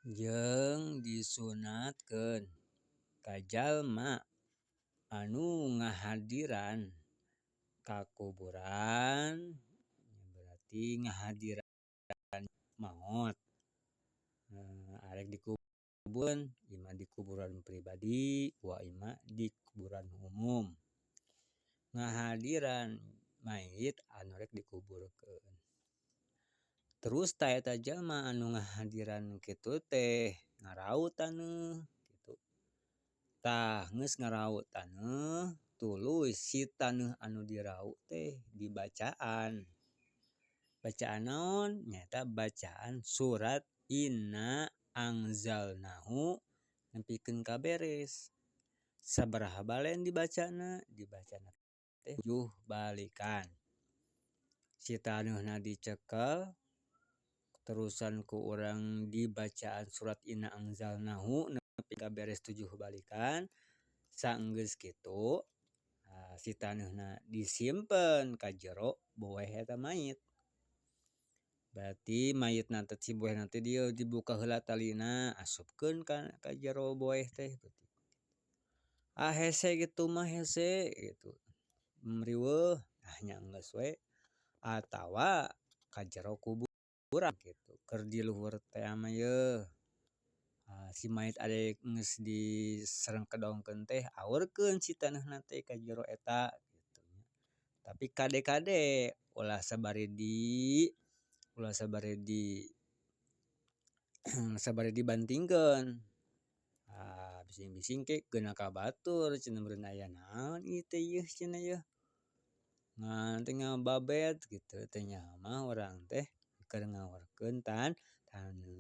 Jeung disunatkeun ka jalma anu ngahadiran ka kuburan, berarti ngahadiran maot. Arek dikuburkeun imah di kuburan pribadi, wa imah di kuburan umum. Ngahadiran mayit anu rek dikuburkeun. Terus ta eta jalma anu ngahadiran kitu teh ngaraut taneuh kitu. Tah geus ngaraut taneuh, tuluy si taneuh anu diraut teh dibacaan. Bacaan naon? Nyaeta bacaan surat Inna Anzalnahu nempikeun ka beres. Sabaraha balen dibacana? Dibacana teh 7 balikan. Si taneuhna dicekel terusan ku urang dibacaan surat Inna Anzalnahu nepi ka beres 7 balikan. Saenggeus kitu, si taneuhna disimpen ka jero boeh eta mayit. Berarti mayitna teh si boehna teh dieu dibuka heula talina, asupkeun ka jero boeh teh. Hese kitu mah hese gitu. Riweuh nya geus we atawa ka jero kuburan gitu. Keur di luhur teh mah yeuh. Si mayit ade geus disarengkedongkeun teh aurkeun si taneuhna teh ka jero eta gitu nya. Tapi kade-kade ulah sabari sabari dibantingkeun. Bising-bising ke geuna ka batur cenah meureun aya naon ieu teh yeuh cenah yeuh. Ngan teh babet kitu teh nya mah urang teh keur ngaurkeun taneuh.